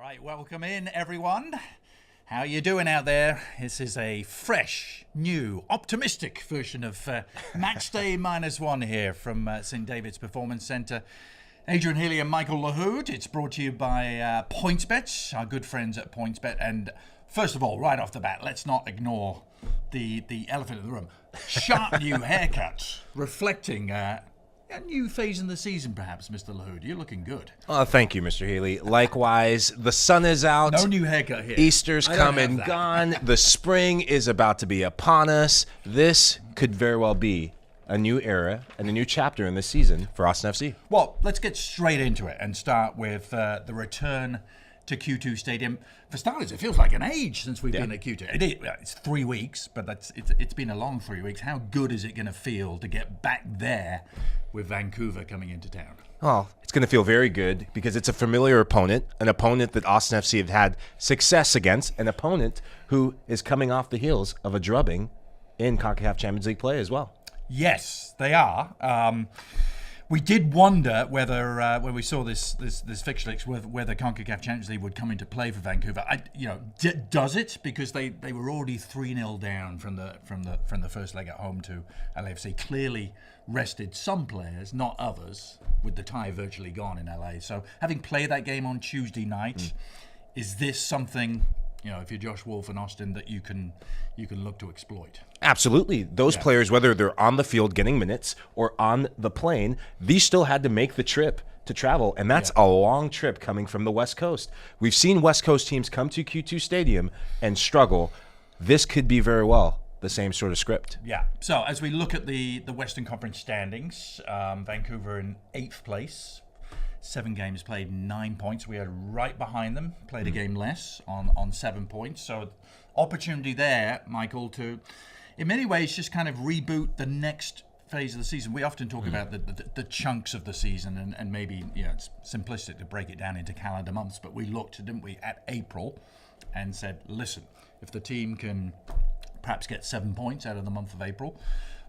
Right, welcome in, everyone. How you doing out there? This is a fresh, new, optimistic version of Matchday Minus here from St. David's Performance Centre. Adrian Healy and Michael Lahoud. It's brought to you by PointsBet, our good friends at PointsBet. And first of all, right off the bat, let's not ignore the elephant in the room. Sharp new haircut, reflecting a new phase in the season, perhaps, Mr. Lahoud. You're looking good. Oh, thank you, Mr. Healy. Likewise, the sun is out. No new haircut here. Easter's come and gone. The spring is about to be upon us. This could very well be a new era and a new chapter in this season for Austin FC. Well, let's get straight into it and start with the return to Q2 Stadium. For starters, it feels like an age since we've been at Q2. It's 3 weeks, but it's been a long 3 weeks. How good is it going to feel to get back there with Vancouver coming into town? Oh, it's going to feel very good because it's a familiar opponent, an opponent that Austin FC have had success against, an opponent who is coming off the heels of a drubbing in CONCACAF Champions League play as well. Yes, they are. We did wonder whether, when we saw this fixture list, whether CONCACAF Champions League would come into play for Vancouver. Does it? Because they were already 3-0 down from the first leg at home to LAFC. Clearly rested some players, not others, with the tie virtually gone in LA. So having played that game on Tuesday night, is this something, if you're Josh Wolf and Austin, that you can look to exploit? Absolutely. Those players, whether they're on the field getting minutes or on the plane, these still had to make the trip to travel, and that's a long trip coming from the West Coast. We've seen West Coast teams come to Q2 Stadium and struggle. This could be very well the same sort of script. Yeah. So as we look at the Western Conference standings, Vancouver in 8th place. 7 games played, 9 points. We are right behind them, played a game less on 7 points. So opportunity there, Michael, to in many ways just kind of reboot the next phase of the season. We often talk about the chunks of the season and maybe it's simplistic to break it down into calendar months, but we looked, didn't we, at April and said, listen, if the team can perhaps get 7 points out of the month of April,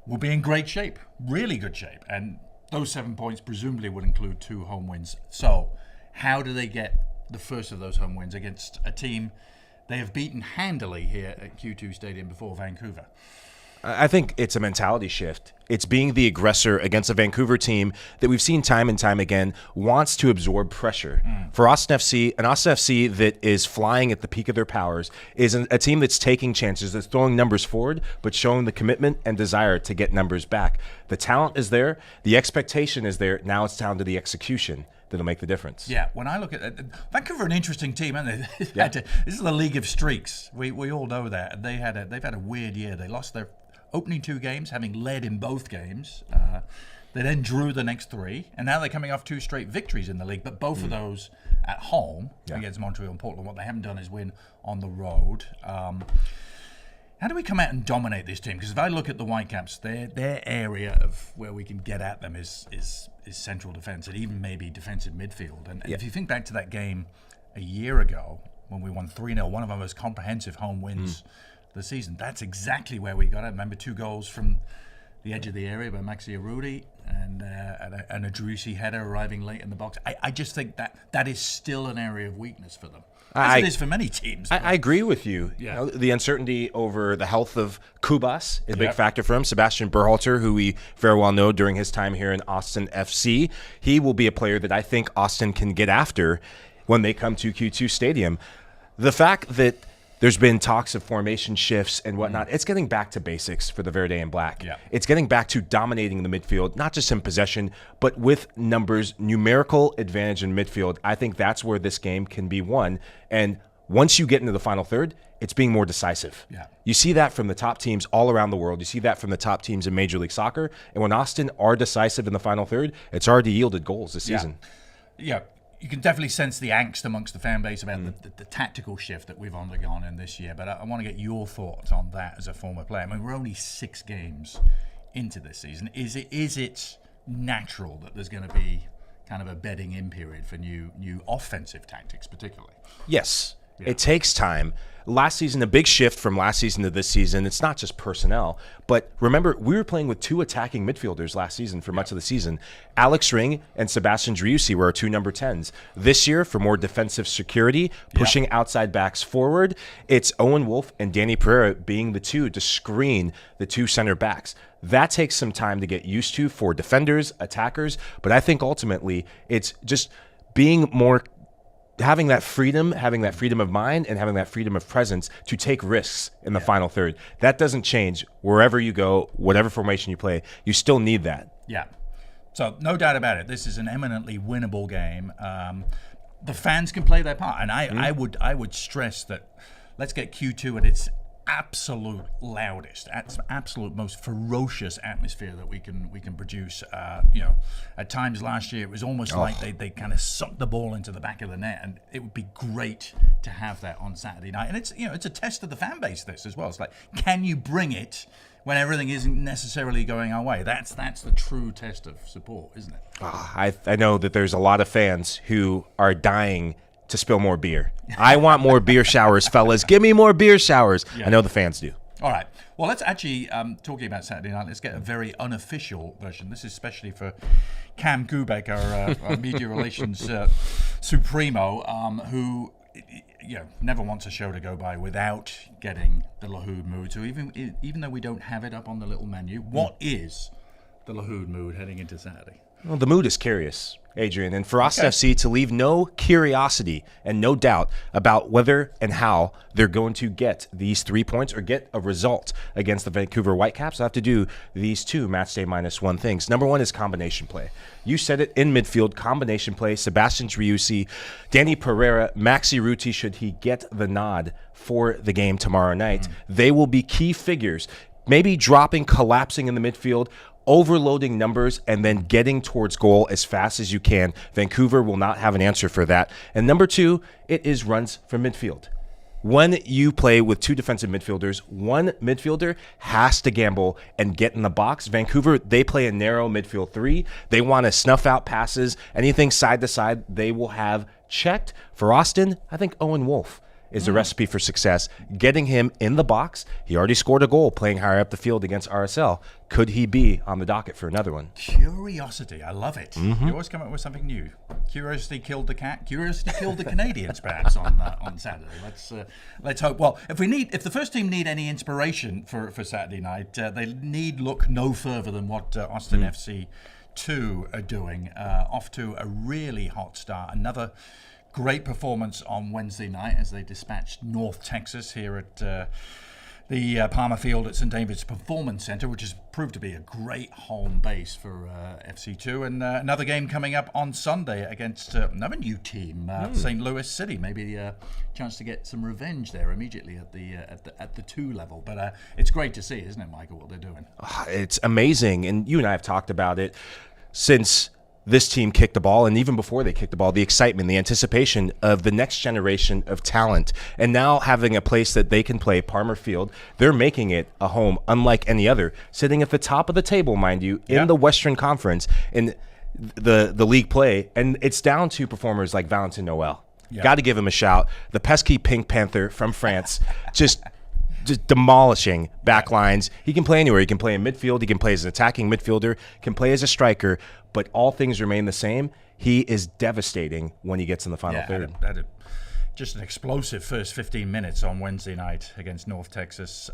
we'll be in great shape, really good shape. And those 7 points presumably would include 2 home wins. So how do they get the first of those home wins against a team they have beaten handily here at Q2 Stadium before, Vancouver? I think it's a mentality shift. It's being the aggressor against a Vancouver team that we've seen time and time again wants to absorb pressure. For Austin FC, an Austin FC that is flying at the peak of their powers is a team that's taking chances, that's throwing numbers forward, but showing the commitment and desire to get numbers back. The talent is there. The expectation is there. Now it's down to the execution that'll make the difference. Yeah, when I look at Vancouver, an interesting team, aren't they? This is the league of streaks. We all know that. And they've had a weird year. They lost their opening 2 games, having led in both games. They then drew the next 3, and now they're coming off 2 straight victories in the league, but both of those at home against Montreal and Portland. What they haven't done is win on the road. How do we come out and dominate this team? Because if I look at the Whitecaps, their area of where we can get at them is central defence and even maybe defensive midfield. And if you think back to that game a year ago when we won 3-0, one of our most comprehensive home wins the season, that's exactly where we got it. Remember, 2 goals from the edge of the area by Maxi Arudi and a Drusi header arriving late in the box. I just think that is still an area of weakness for them. As it is for many teams. I agree with you. Yeah. The uncertainty over the health of Kubas is a big factor for him. Sebastian Berhalter, who we very well know during his time here in Austin FC, he will be a player that I think Austin can get after when they come to Q2 Stadium. The fact that there's been talks of formation shifts and whatnot. It's getting back to basics for the Verde and Black. Yeah. It's getting back to dominating the midfield, not just in possession, but with numbers, numerical advantage in midfield. I think that's where this game can be won. And once you get into the final third, it's being more decisive. Yeah. You see that from the top teams all around the world. You see that from the top teams in Major League Soccer. And when Austin are decisive in the final third, it's already yielded goals this season. Yeah. You can definitely sense the angst amongst the fan base about the tactical shift that we've undergone in this year. But I want to get your thoughts on that as a former player. I mean, we're only 6 games into this season. Is it natural that there's going to be kind of a bedding in period for new offensive tactics, particularly? Yes. It takes time. Last season, a big shift from last season to this season. It's not just personnel, but remember, we were playing with 2 attacking midfielders last season for much of the season. Alex Ring and Sebastian Driussi were our 2 number 10s. This year, for more defensive security, pushing outside backs forward, it's Owen Wolff and Danny Pereira being the 2 to screen the 2 center backs. That takes some time to get used to for defenders, attackers, but I think ultimately it's just being more having that freedom of mind and having that freedom of presence to take risks in the final third. That doesn't change wherever you go, whatever formation you play. You still need that. Yeah. So no doubt about it. This is an eminently winnable game. The fans can play their part, and I would stress that let's get Q2 at its absolute loudest, absolute most ferocious atmosphere that we can produce. At times last year it was almost like they kind of sucked the ball into the back of the net, and it would be great to have that on Saturday night. And it's a test of the fan base, this as well. It's like, can you bring it when everything isn't necessarily going our way? That's the true test of support, isn't it? I know that there's a lot of fans who are dying to spill more beer. I want more beer showers, fellas. Give me more beer showers. Yeah. I know the fans do. All right. Well, let's actually, talking about Saturday night, let's get a very unofficial version. This is especially for Cam Kubek, our media relations supremo, who never wants a show to go by without getting the Lahoud mood. So even though we don't have it up on the little menu, what is the Lahoud mood heading into Saturday? Well, the mood is curious, Adrian, and for Austin FC to leave no curiosity and no doubt about whether and how they're going to get these 3 points or get a result against the Vancouver Whitecaps, I have to do these 2 Matchday Minus 1 things. Number 1 is combination play. You said it, in midfield, combination play. Sebastian Driussi, Danny Pereira, Maxi Ruti, should he get the nod for the game tomorrow night, they will be key figures, maybe dropping, collapsing in the midfield, overloading numbers, and then getting towards goal as fast as you can. Vancouver will not have an answer for that. And number 2, it is runs from midfield. When you play with 2 defensive midfielders, one midfielder has to gamble and get in the box. Vancouver, they play a narrow midfield 3. They want to snuff out passes. Anything side to side, they will have checked. For Austin, I think Owen Wolff is a recipe for success. Getting him in the box. He already scored a goal playing higher up the field against RSL. Could he be on the docket for another one? Curiosity. I love it. You always come up with something new. Curiosity killed the cat. Curiosity killed the Canadians, perhaps, on Saturday. Let's hope. Well, if the first team need any inspiration for Saturday night, they need look no further than what Austin FC 2 are doing. Off to a really hot start. Another great performance on Wednesday night as they dispatched North Texas here at the Palmer Field at St. David's Performance Center, which has proved to be a great home base for FC2. And another game coming up on Sunday against another new team, St. Louis City. Maybe a chance to get some revenge there immediately at the 2 level. But it's great to see, isn't it, Michael, what they're doing? It's amazing. And you and I have talked about it since this team kicked the ball, and even before they kicked the ball, the excitement, the anticipation of the next generation of talent, and now having a place that they can play, Palmer Field, they're making it a home unlike any other, sitting at the top of the table, mind you, in the Western Conference in the league play, and it's down to performers like Valentin Noel. Got to give him a shout. The pesky Pink Panther from France, just demolishing back lines. He can play anywhere. He can play in midfield. He can play as an attacking midfielder, can play as a striker, but all things remain the same. He is devastating when he gets in the final third. Just an explosive first 15 minutes on Wednesday night against North Texas.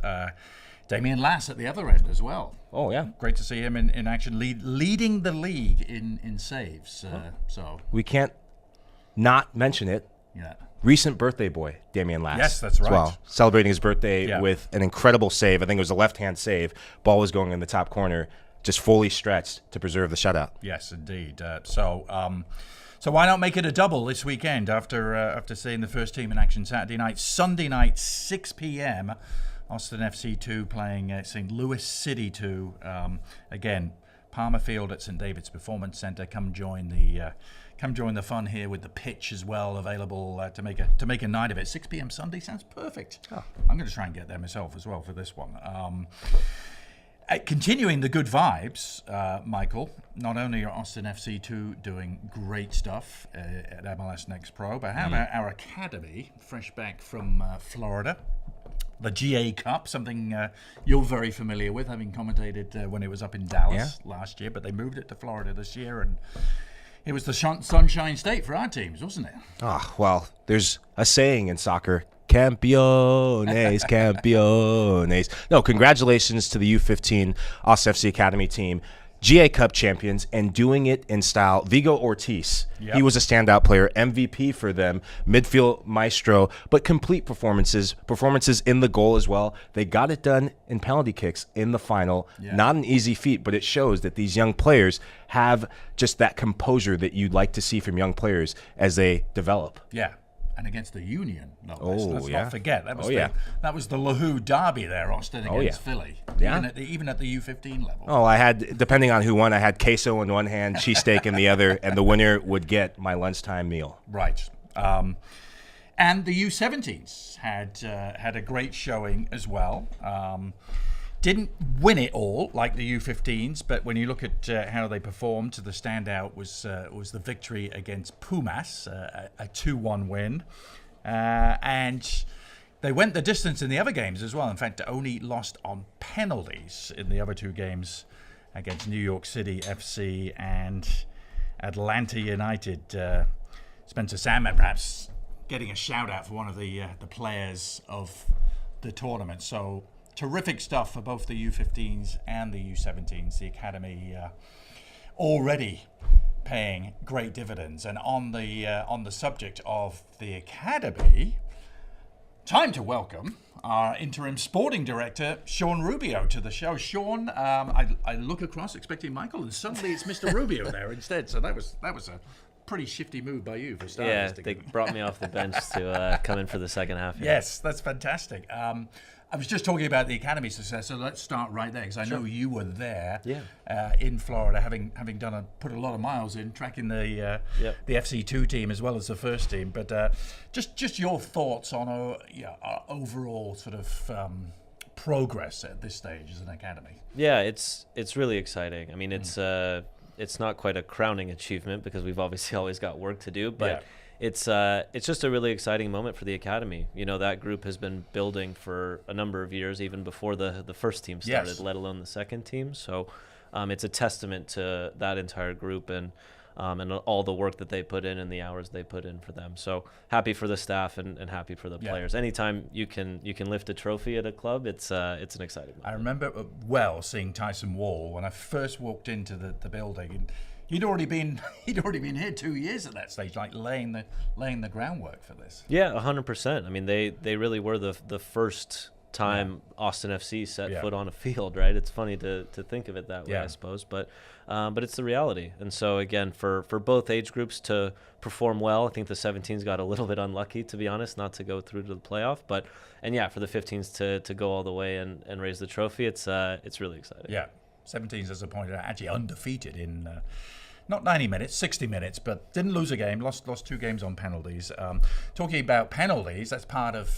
Damian Lass at the other end as well. Oh, yeah. Great to see him in action, leading the league in saves. So we can't not mention it. Yeah. Recent birthday boy, Damian Lass. Yes, that's right. Well, celebrating his birthday with an incredible save. I think it was a left-hand save. Ball was going in the top corner, just fully stretched to preserve the shutout. Yes, indeed. So why not make it a double this weekend after seeing the first team in action Saturday night? Sunday night, 6 p.m., Austin FC 2 playing St. Louis City 2. Again, Palmer Field at St. David's Performance Center. Come join the fun here with the pitch as well available to make a night of it. 6 p.m. Sunday sounds perfect. I'm going to try and get there myself as well for this one. Continuing the good vibes, Michael, not only are Austin FC2 doing great stuff at MLS Next Pro, but how about our academy, fresh back from Florida? The GA Cup, something you're very familiar with, having commentated when it was up in Dallas last year, but they moved it to Florida this year, and it was the Sunshine State for our teams, wasn't it? Well, there's a saying in soccer, Campeones, campeones. No, congratulations to the U15 Austin FC Academy team. GA Cup champions, and doing it in style. Vigo Ortiz, he was a standout player, MVP for them, midfield maestro, but complete performances in the goal as well. They got it done in penalty kicks in the final. Not an easy feat, but it shows that these young players have just that composure that you'd like to see from young players as they develop. Yeah. And against the Union, let's not forget. That was the Lahoo derby there, Austin against Philly. Even at the U15 level. I had, depending on who won, I had queso in one hand, cheesesteak in the other, and the winner would get my lunchtime meal. Right. And the U17s had a great showing as well. Didn't win it all like the U15s, but when you look at how they performed, the standout was the victory against Pumas, a 2-1 win. And they went the distance in the other games as well. In fact, only lost on penalties in the other two games against New York City FC and Atlanta United. Spencer Sandman perhaps getting a shout out for one of the players of the tournament. So terrific stuff for both the U15s and the U17s. The academy already paying great dividends. And on the subject of the academy, time to welcome our interim sporting director, Sean Rubio, to the show. Sean, I look across expecting Michael, and suddenly it's Mr. Rubio there instead. So that was a pretty shifty move by you for starters. Yeah, they brought me off the bench to come in for the second half. Yes, that's fantastic. I was just talking about the academy success, so let's start right there, because I know you were there in Florida, having put a lot of miles in, tracking the FC2 team as well as the first team. But just your thoughts on our overall sort of progress at this stage as an academy. Yeah, it's really exciting. I mean, it's not quite a crowning achievement because we've obviously always got work to do, but it's just a really exciting moment for the academy. You know, that group has been building for a number of years, even before the first team started, let alone the second team. So it's a testament to that entire group and all the work that they put in and the hours they put in for them. So happy for the staff and happy for the players. Anytime you can lift a trophy at a club, it's an exciting moment. I remember seeing Tyson Wall when I first walked into the building, and he'd already been here 2 years at that stage, like laying the groundwork for this. Yeah, 100%. I mean, they really were the first time Austin FC set foot on a field, right? It's funny to think of it that way, I suppose, but it's the reality. And so again, for both age groups to perform well, I think the 17s got a little bit unlucky, to be honest, not to go through to the playoff, but for the 15s to go all the way and raise the trophy, it's really exciting. Yeah, 17s, as I pointed out, actually undefeated in not 90 minutes, 60 minutes, but didn't lose a game, lost 2 games on penalties. Talking about penalties, that's part of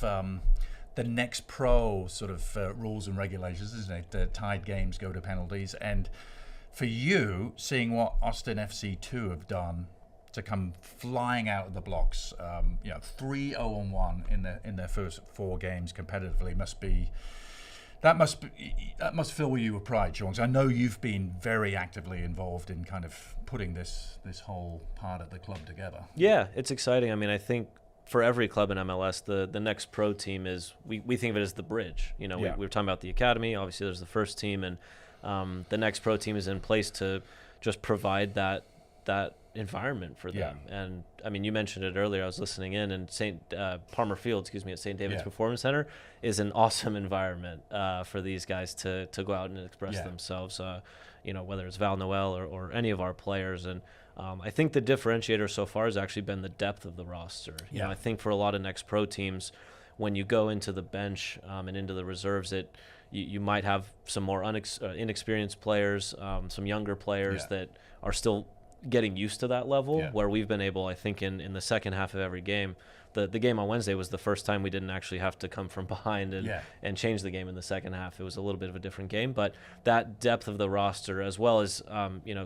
the next pro sort of rules and regulations, isn't it? The tied games go to penalties. And for you, seeing what Austin FC2 have done to come flying out of the blocks, 3-0-1 in their first 4 games competitively that must fill you with pride, Sean. I know you've been very actively involved in kind of putting this whole part of the club together. Yeah, it's exciting. I mean, I think for every club in MLS, the next pro team is, we think of it as the bridge. You know, we were talking about the academy. Obviously, there's the first team, and the next pro team is in place to just provide that environment for them. And I mean, you mentioned it earlier. I was listening in, and Palmer Field, at St. David's Performance Center is an awesome environment for these guys to go out and express themselves. Whether it's Val Noel or any of our players. And I think the differentiator so far has actually been the depth of the roster. You know, I think for a lot of next pro teams, when you go into the bench and into the reserves, you might have some more inexperienced players, some younger players that are still getting used to that level where we've been able, I think, in the second half of every game. The game on Wednesday was the first time we didn't actually have to come from behind and change the game in the second half. It was a little bit of a different game, but that depth of the roster, as well as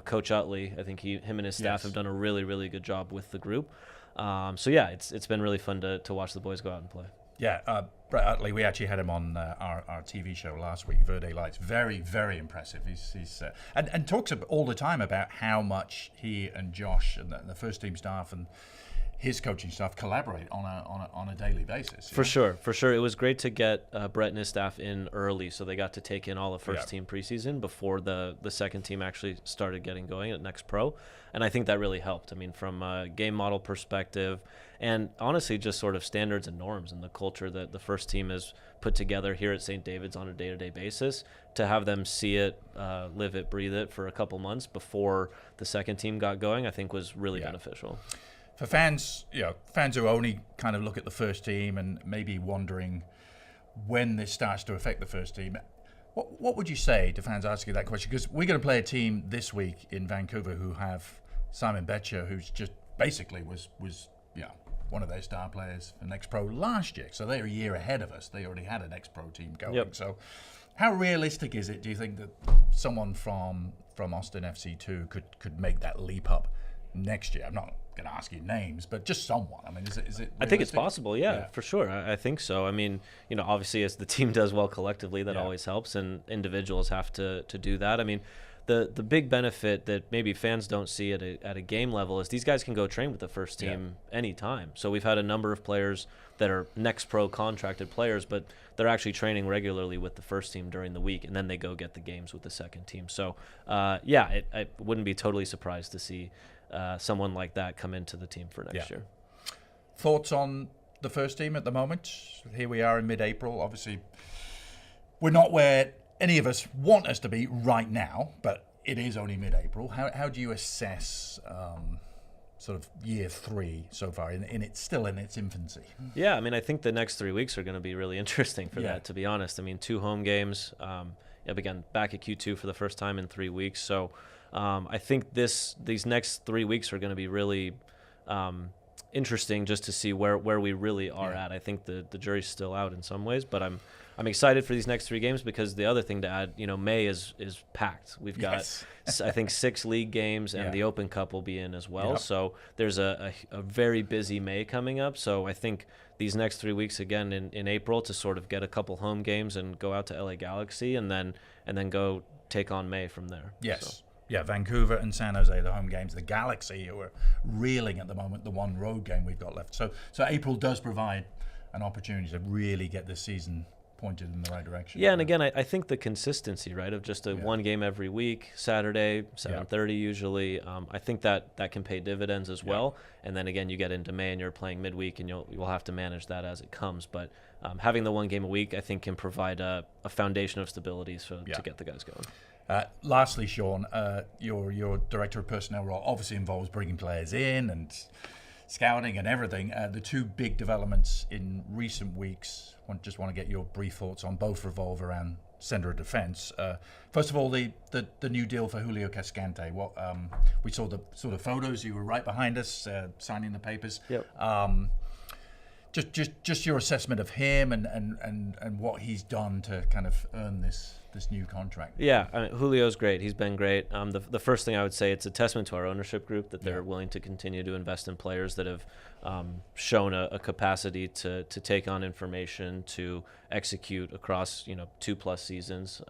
Coach Utley, I think him and his staff have done a really, really good job with the group. It's been really fun to watch the boys go out and play. Yeah, Brett Utley, we actually had him on our TV show last week, Verde Lights. Very, very impressive. He's and talks all the time about how much he and Josh and the first team staff and his coaching staff collaborate on a daily basis. For sure. It was great to get Brett and his staff in early, so they got to take in all the first team preseason before the second team actually started getting going at Next Pro, and I think that really helped. I mean, from a game model perspective, and honestly, just sort of standards and norms and the culture that the first team has put together here at St. David's on a day-to-day basis. To have them see it, live it, breathe it for a couple months before the second team got going, I think was really beneficial. For fans, fans who only kind of look at the first team and maybe wondering when this starts to affect the first team, what would you say to fans asking that question? Because we're going to play a team this week in Vancouver who have Simon Betcher, who's just basically was one of their star players for Next Pro last year. So they're a year ahead of us. They already had a Next Pro team going. Yep. So how realistic is it, do you think, that someone from Austin FC2 could make that leap up next year? I'm not going to ask you names, but just someone. I mean, is it realistic? I think it's possible, for sure. I think so. I mean, obviously as the team does well collectively, that always helps, and individuals have to do that. I mean, the big benefit that maybe fans don't see at a game level is these guys can go train with the first team anytime. So we've had a number of players that are Next Pro contracted players, but they're actually training regularly with the first team during the week, and then they go get the games with the second team. So, I wouldn't be totally surprised to see someone like that come into the team for next year. Thoughts on the first team at the moment? Here we are in mid-April. Obviously, we're not where any of us want us to be right now, but it is only mid-April. How do you assess sort of year 3 so far, still in its infancy? Yeah, I mean, I think the next 3 weeks are going to be really interesting for that, to be honest. I mean, 2 home games, again, back at Q2 for the first time in 3 weeks. So I think these next 3 weeks are going to be really interesting just to see where we really are at. I think the jury's still out in some ways, but I'm excited for these next 3 games because the other thing to add, May is packed. We've got I think 6 league games, and the Open Cup will be in as well. Yep. So there's a very busy May coming up. So I think these next 3 weeks again in April to sort of get a couple home games and go out to LA Galaxy and then go take on May from there. Yes. So. Yeah, Vancouver and San Jose, the home games. The Galaxy, who are reeling at the moment, the one road game we've got left. So April does provide an opportunity to really get this season pointed in the right direction. Yeah, and again, I think the consistency, right, of just one game every week, Saturday, 7:30 usually, I think that can pay dividends as well. And then again, you get into May and you're playing midweek, and you'll have to manage that as it comes. But having the one game a week, I think, can provide a foundation of stability to get the guys going. Lastly, Sean, your director of personnel role obviously involves bringing players in and scouting and everything. The 2 big developments in recent weeks, just want to get your brief thoughts on. Both revolve around center of defense. First of all, the new deal for Julio Cascante. We saw the sort of photos. You were right behind us, signing the papers. Yep. Just your assessment of him and what he's done to kind of earn this new contract. Yeah, I mean, Julio's great. He's been great. The first thing I would say, it's a testament to our ownership group that they're willing to continue to invest in players that have shown a capacity to take on information, to execute across 2+ seasons.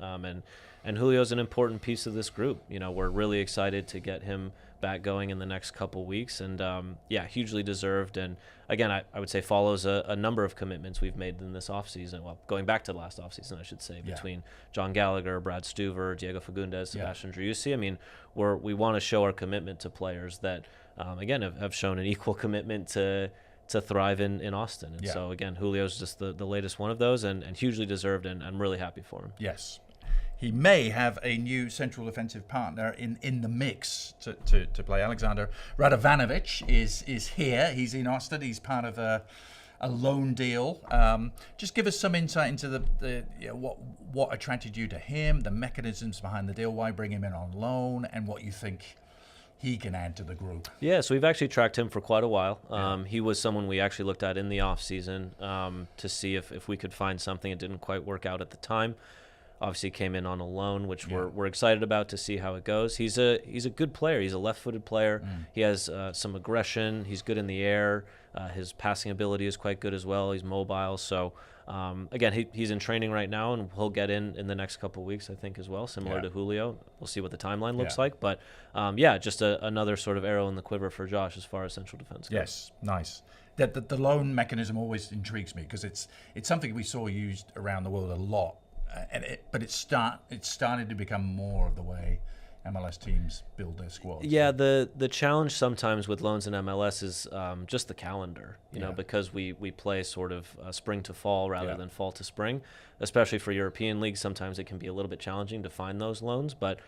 And Julio's an important piece of this group. We're really excited to get him back going in the next couple weeks, and hugely deserved. And again, I would say follows a number of commitments we've made in this offseason. Well, going back to the last offseason, I should say, between John Gallagher, Brad Stuver, Diego Fagundes, Sebastian Driussi. I mean, we want to show our commitment to players that, again, have shown an equal commitment to thrive in Austin. And so again, Julio's just the latest one of those, and hugely deserved, and I'm really happy for him. Yes. He may have a new central defensive partner in the mix to play. Alexander Radovanovic is here. He's in Austin. He's part of a loan deal. Just give us some insight into what attracted you to him, the mechanisms behind the deal, why bring him in on loan, and what you think he can add to the group. Yeah, so we've actually tracked him for quite a while. He was someone we actually looked at in the offseason to see if we could find something. It didn't quite work out at the time. Obviously came in on a loan, which we're excited about to see how it goes. He's a good player. He's a left-footed player. He has some aggression. He's good in the air. His passing ability is quite good as well. He's mobile. So, again, he's in training right now, and he'll get in the next couple of weeks, I think, as well, similar to Julio. We'll see what the timeline looks like. But, just another sort of arrow in the quiver for Josh as far as central defense goes. Yes, nice. The loan mechanism always intrigues me because it's something we saw used around the world a lot. But it's started to become more of the way MLS teams build their squads. Yeah, the challenge sometimes with loans in MLS is just the calendar, you know, because we play sort of spring to fall rather than fall to spring, especially for European leagues. Sometimes it can be a little bit challenging to find those loans, but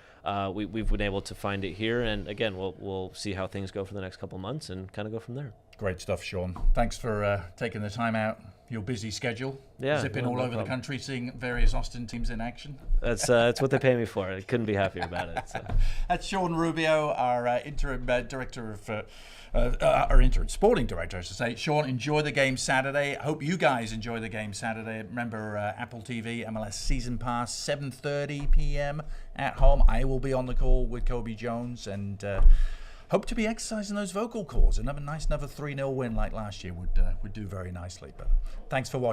we've been able to find it here. And again, we'll see how things go for the next couple months and kind of go from there. Great stuff, Sean. Thanks for taking the time out. Your busy schedule, zipping all over the country, seeing various Austin teams in action. That's what they pay me for. I couldn't be happier about it. So. That's Sean Rubio, our interim director of our interim sporting director, I should say. Sean, enjoy the game Saturday. I hope you guys enjoy the game Saturday. Remember, Apple TV, MLS Season Pass, 7:30 p.m. at home. I will be on the call with Kobe Jones and. Hope to be exercising those vocal cords. Another 3-0 win like last year would do very nicely. But thanks for watching.